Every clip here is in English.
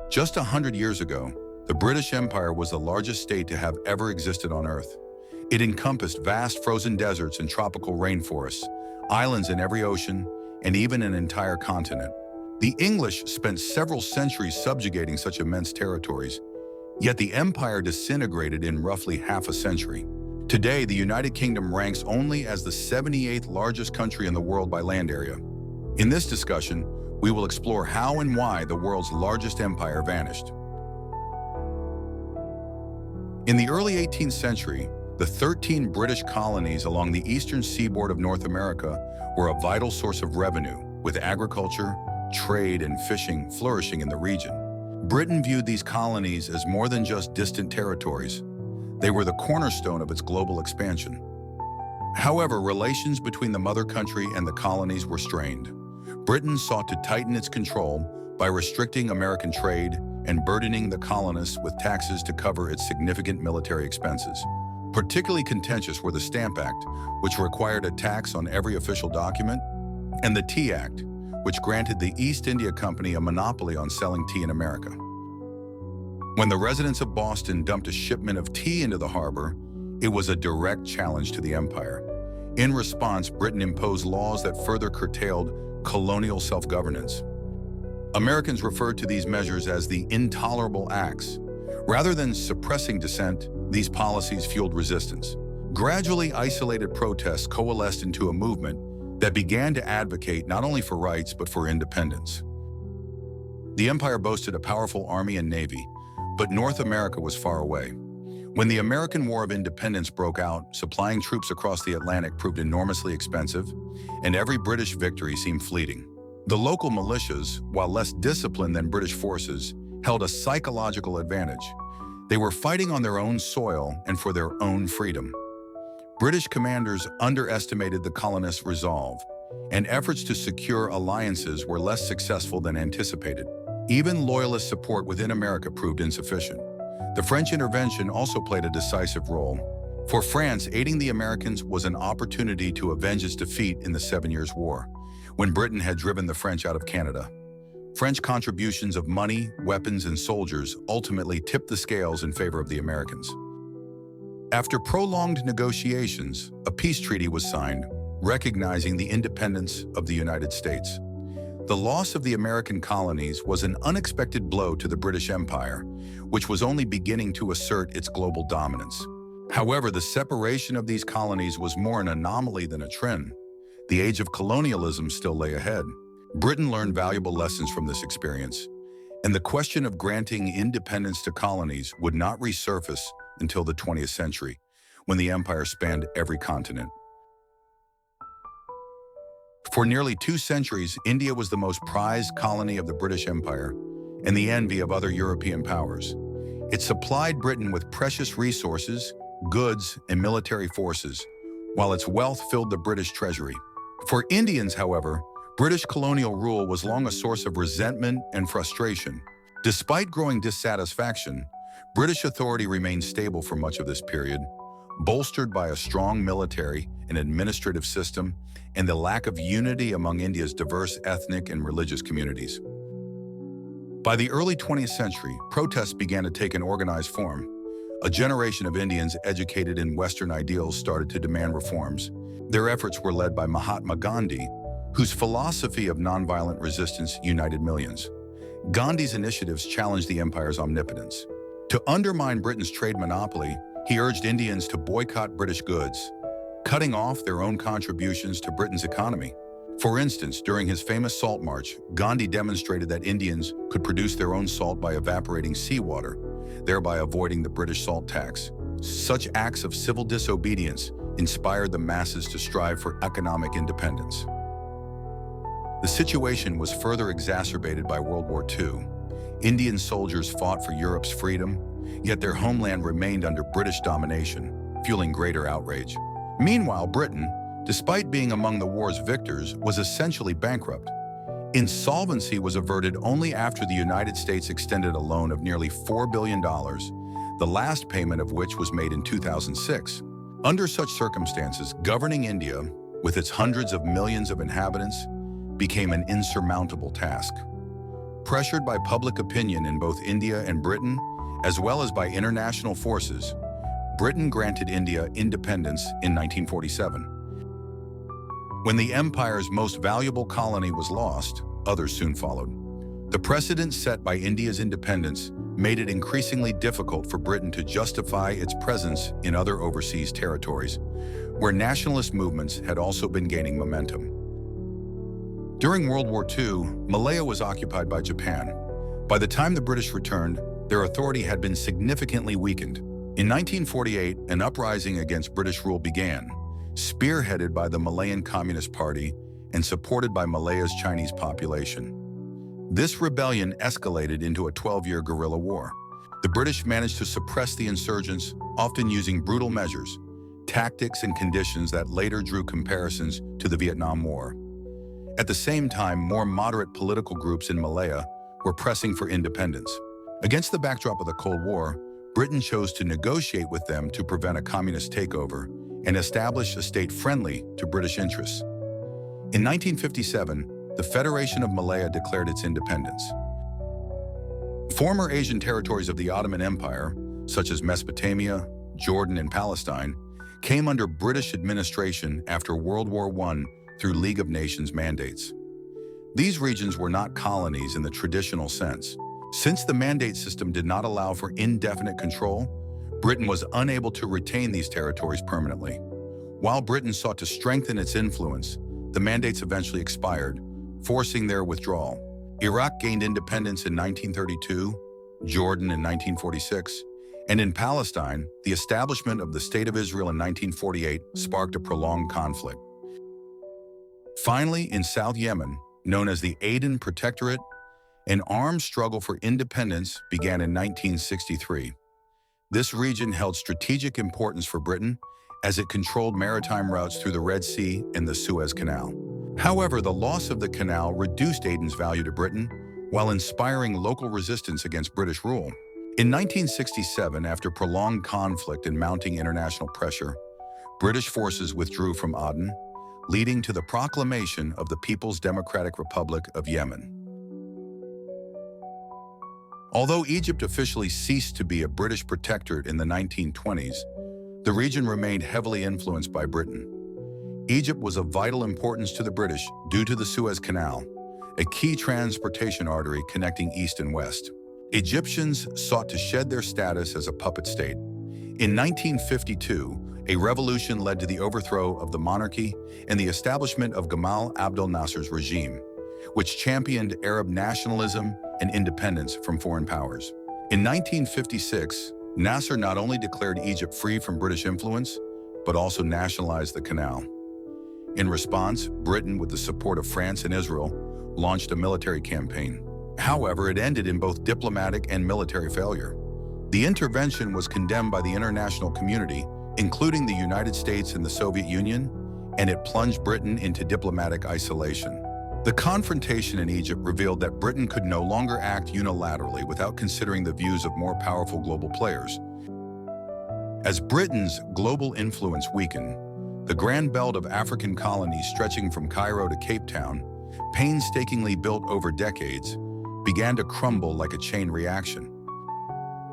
Just 100 years ago, the British Empire was the largest state to have ever existed on Earth. It encompassed vast frozen deserts and tropical rainforests, islands in every ocean, and even an entire continent. The English spent several centuries subjugating such immense territories, yet the empire disintegrated in roughly half a century. Today, the United Kingdom ranks only as the 78th largest country in the world by land area. In this discussion, we will explore how and why the world's largest empire vanished. In the early 18th century, the 13 British colonies along the eastern seaboard of North America were a vital source of revenue, with agriculture, trade, and fishing flourishing in the region. Britain viewed these colonies as more than just distant territories. They were the cornerstone of its global expansion. However, relations between the mother country and the colonies were strained. Britain sought to tighten its control by restricting American trade and burdening the colonists with taxes to cover its significant military expenses. Particularly contentious were the Stamp Act, which required a tax on every official document, and the Tea Act, which granted the East India Company a monopoly on selling tea in America. When the residents of Boston dumped a shipment of tea into the harbor, it was a direct challenge to the empire. In response, Britain imposed laws that further curtailed colonial self-governance. Americans referred to these measures as the intolerable acts. Rather than suppressing dissent, these policies fueled resistance. Gradually, isolated protests coalesced into a movement that began to advocate not only for rights but for independence. The empire boasted a powerful army and navy, but North America was far away. When the American War of Independence broke out, supplying troops across the Atlantic proved enormously expensive, and every British victory seemed fleeting. The local militias, while less disciplined than British forces, held a psychological advantage. They were fighting on their own soil and for their own freedom. British commanders underestimated the colonists' resolve, and efforts to secure alliances were less successful than anticipated. Even loyalist support within America proved insufficient. The French intervention also played a decisive role. For France, aiding the Americans was an opportunity to avenge its defeat in the 7 Years' War, when Britain had driven the French out of Canada. French contributions of money, weapons, and soldiers ultimately tipped the scales in favor of the Americans. After prolonged negotiations, a peace treaty was signed, recognizing the independence of the United States. The loss of the American colonies was an unexpected blow to the British Empire, which was only beginning to assert its global dominance. However, the separation of these colonies was more an anomaly than a trend. The age of colonialism still lay ahead. Britain learned valuable lessons from this experience, and the question of granting independence to colonies would not resurface until the 20th century, when the empire spanned every continent. For nearly 2 centuries, India was the most prized colony of the British Empire and the envy of other European powers. It supplied Britain with precious resources, goods, and military forces, while its wealth filled the British treasury. For Indians, however, British colonial rule was long a source of resentment and frustration. Despite growing dissatisfaction, British authority remained stable for much of this period, bolstered by a strong military and administrative system and the lack of unity among India's diverse ethnic and religious communities. By the early 20th century, protests began to take an organized form. A generation of Indians educated in Western ideals started to demand reforms. Their efforts were led by Mahatma Gandhi, whose philosophy of nonviolent resistance united millions. Gandhi's initiatives challenged the empire's omnipotence. To undermine Britain's trade monopoly, he urged Indians to boycott British goods, cutting off their own contributions to Britain's economy. For instance, during his famous Salt March, Gandhi demonstrated that Indians could produce their own salt by evaporating seawater, thereby avoiding the British salt tax. Such acts of civil disobedience inspired the masses to strive for economic independence. The situation was further exacerbated by World War II. Indian soldiers fought for Europe's freedom, yet their homeland remained under British domination, fueling greater outrage. Meanwhile, Britain, despite being among the war's victors, was essentially bankrupt. Insolvency was averted only after the United States extended a loan of nearly $4 billion, the last payment of which was made in 2006. Under such circumstances, governing India, with its hundreds of millions of inhabitants, became an insurmountable task. Pressured by public opinion in both India and Britain, as well as by international forces, Britain granted India independence in 1947. When the empire's most valuable colony was lost, others soon followed. The precedent set by India's independence made it increasingly difficult for Britain to justify its presence in other overseas territories, where nationalist movements had also been gaining momentum. During World War II, Malaya was occupied by Japan. By the time the British returned, their authority had been significantly weakened. In 1948, an uprising against British rule began, spearheaded by the Malayan Communist Party and supported by Malaya's Chinese population. This rebellion escalated into a 12-year guerrilla war. The British managed to suppress the insurgents, often using brutal measures, tactics and conditions that later drew comparisons to the Vietnam War. At the same time, more moderate political groups in Malaya were pressing for independence. Against the backdrop of the Cold War, Britain chose to negotiate with them to prevent a communist takeover and establish a state friendly to British interests. In 1957, the Federation of Malaya declared its independence. Former Asian territories of the Ottoman Empire, such as Mesopotamia, Jordan, and Palestine, came under British administration after World War I through League of Nations mandates. These regions were not colonies in the traditional sense. Since the mandate system did not allow for indefinite control, Britain was unable to retain these territories permanently. While Britain sought to strengthen its influence, the mandates eventually expired, forcing their withdrawal. Iraq gained independence in 1932, Jordan in 1946, and in Palestine, the establishment of the State of Israel in 1948 sparked a prolonged conflict. Finally, in South Yemen, known as the Aden Protectorate, an armed struggle for independence began in 1963. This region held strategic importance for Britain as it controlled maritime routes through the Red Sea and the Suez Canal. However, the loss of the canal reduced Aden's value to Britain while inspiring local resistance against British rule. In 1967, after prolonged conflict and mounting international pressure, British forces withdrew from Aden, leading to the proclamation of the People's Democratic Republic of Yemen. Although Egypt officially ceased to be a British protectorate in the 1920s, the region remained heavily influenced by Britain. Egypt was of vital importance to the British due to the Suez Canal, a key transportation artery connecting East and West. Egyptians sought to shed their status as a puppet state. In 1952, a revolution led to the overthrow of the monarchy and the establishment of Gamal Abdel Nasser's regime, which championed Arab nationalism and independence from foreign powers. In 1956, Nasser not only declared Egypt free from British influence, but also nationalized the canal. In response, Britain, with the support of France and Israel, launched a military campaign. However, it ended in both diplomatic and military failure. The intervention was condemned by the international community, including the United States and the Soviet Union, and it plunged Britain into diplomatic isolation. The confrontation in Egypt revealed that Britain could no longer act unilaterally without considering the views of more powerful global players. As Britain's global influence weakened, the grand belt of African colonies stretching from Cairo to Cape Town, painstakingly built over decades, began to crumble like a chain reaction.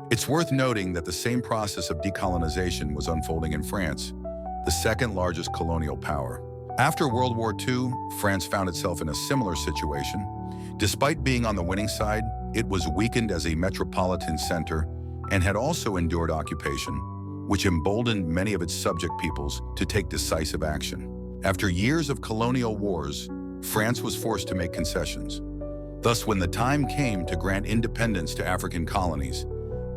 It's worth noting that the same process of decolonization was unfolding in France, the second largest colonial power. After World War II, France found itself in a similar situation. Despite being on the winning side, it was weakened as a metropolitan center and had also endured occupation, which emboldened many of its subject peoples to take decisive action. After years of colonial wars, France was forced to make concessions. Thus, when the time came to grant independence to African colonies,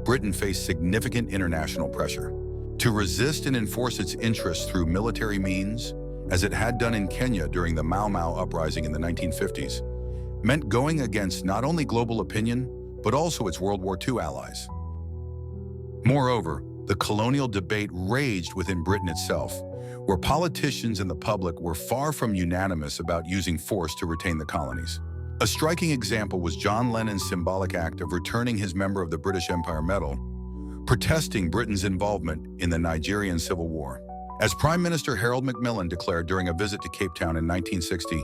Britain faced significant international pressure. To resist and enforce its interests through military means, as it had done in Kenya during the Mau Mau uprising in the 1950s, meant going against not only global opinion, but also its World War II allies. Moreover, the colonial debate raged within Britain itself, where politicians and the public were far from unanimous about using force to retain the colonies. A striking example was John Lennon's symbolic act of returning his Member of the British Empire Medal, protesting Britain's involvement in the Nigerian Civil War. As Prime Minister Harold Macmillan declared during a visit to Cape Town in 1960,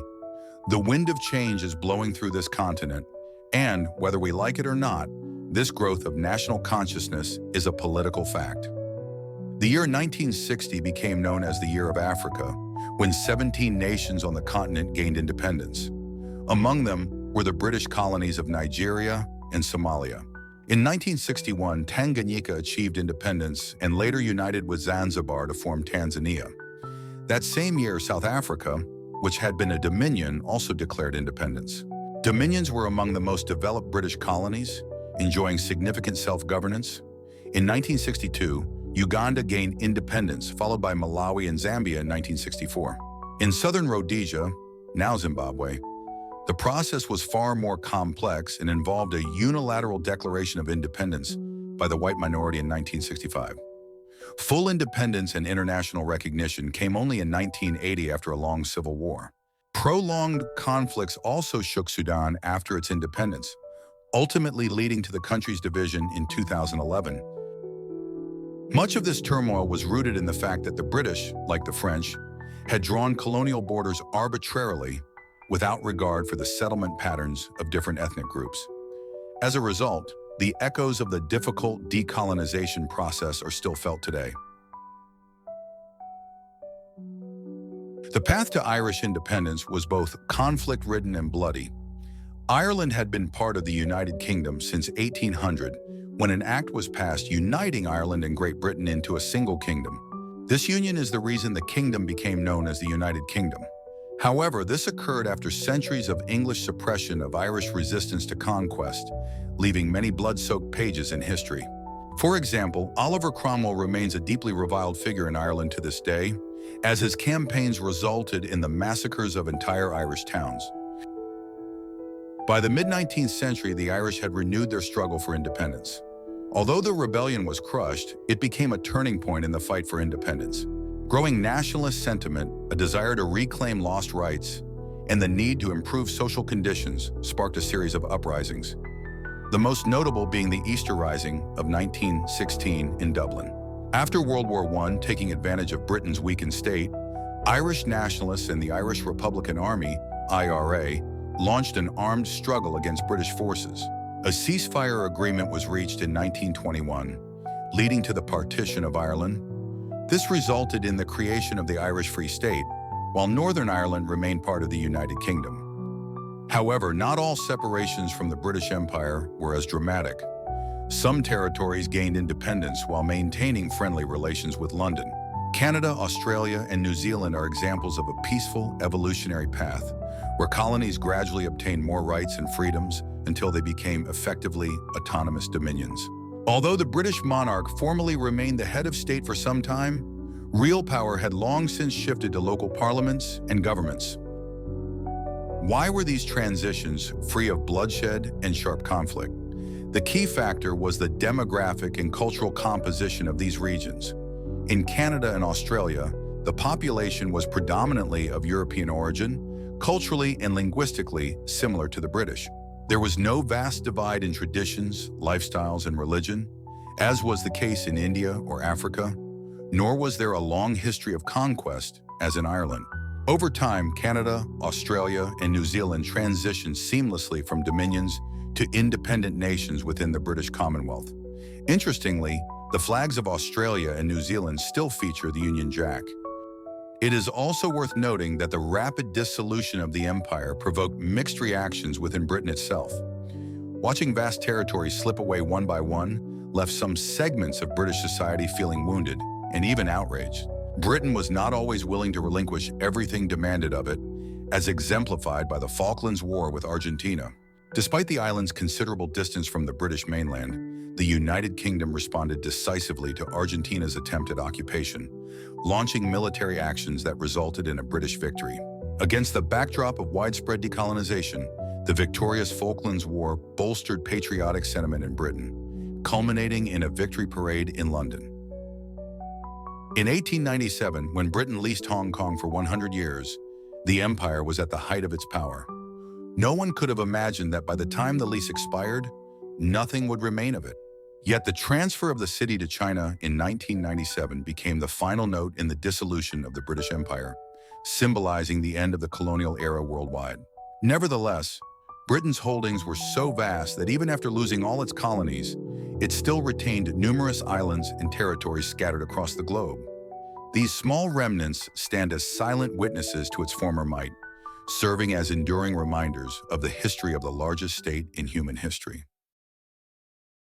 "The wind of change is blowing through this continent, And, whether we like it or not, this growth of national consciousness is a political fact. The year 1960 became known as the Year of Africa, when 17 nations on the continent gained independence. Among them were the British colonies of Nigeria and Somalia. In 1961, Tanganyika achieved independence and later united with Zanzibar to form Tanzania. That same year, South Africa, which had been a dominion, also declared independence. Dominions were among the most developed British colonies, enjoying significant self-governance. In 1962, Uganda gained independence, followed by Malawi and Zambia in 1964. In southern Rhodesia, now Zimbabwe, the process was far more complex and involved a unilateral declaration of independence by the white minority in 1965. Full independence and international recognition came only in 1980 after a long civil war. Prolonged conflicts also shook Sudan after its independence, ultimately leading to the country's division in 2011. Much of this turmoil was rooted in the fact that the British, like the French, had drawn colonial borders arbitrarily without regard for the settlement patterns of different ethnic groups. As a result, the echoes of the difficult decolonization process are still felt today. The path to Irish independence was both conflict-ridden and bloody. Ireland had been part of the United Kingdom since 1800, when an act was passed uniting Ireland and Great Britain into a single kingdom. This union is the reason the kingdom became known as the United Kingdom. However, this occurred after centuries of English suppression of Irish resistance to conquest, leaving many blood-soaked pages in history. For example, Oliver Cromwell remains a deeply reviled figure in Ireland to this day, as his campaigns resulted in the massacres of entire Irish towns. By the mid-19th century, the Irish had renewed their struggle for independence. Although the rebellion was crushed, it became a turning point in the fight for independence. Growing nationalist sentiment, a desire to reclaim lost rights, and the need to improve social conditions sparked a series of uprisings, the most notable being the Easter Rising of 1916 in Dublin. After World War I, taking advantage of Britain's weakened state, Irish nationalists and the Irish Republican Army, IRA, launched an armed struggle against British forces. A ceasefire agreement was reached in 1921, leading to the partition of Ireland. This resulted in the creation of the Irish Free State, while Northern Ireland remained part of the United Kingdom. However, not all separations from the British Empire were as dramatic. Some territories gained independence while maintaining friendly relations with London. Canada, Australia, and New Zealand are examples of a peaceful, evolutionary path, where colonies gradually obtained more rights and freedoms until they became effectively autonomous dominions. Although the British monarch formally remained the head of state for some time, real power had long since shifted to local parliaments and governments. Why were these transitions free of bloodshed and sharp conflict? The key factor was the demographic and cultural composition of these regions. In Canada and Australia, the population was predominantly of European origin, culturally and linguistically similar to the British. There was no vast divide in traditions, lifestyles, and religion, as was the case in India or Africa, nor was there a long history of conquest, as in Ireland. Over time, Canada, Australia, and New Zealand transitioned seamlessly from dominions to independent nations within the British Commonwealth. Interestingly, the flags of Australia and New Zealand still feature the Union Jack. It is also worth noting that the rapid dissolution of the empire provoked mixed reactions within Britain itself. Watching vast territories slip away one by one left some segments of British society feeling wounded and even outraged. Britain was not always willing to relinquish everything demanded of it, as exemplified by the Falklands War with Argentina. Despite the island's considerable distance from the British mainland, the United Kingdom responded decisively to Argentina's attempt at occupation, launching military actions that resulted in a British victory. Against the backdrop of widespread decolonization, the victorious Falklands War bolstered patriotic sentiment in Britain, culminating in a victory parade in London. In 1897, when Britain leased Hong Kong for 100 years, the empire was at the height of its power. No one could have imagined that by the time the lease expired, nothing would remain of it. Yet the transfer of the city to China in 1997 became the final note in the dissolution of the British Empire, symbolizing the end of the colonial era worldwide. Nevertheless, Britain's holdings were so vast that even after losing all its colonies, it still retained numerous islands and territories scattered across the globe. These small remnants stand as silent witnesses to its former might, serving as enduring reminders of the history of the largest state in human history.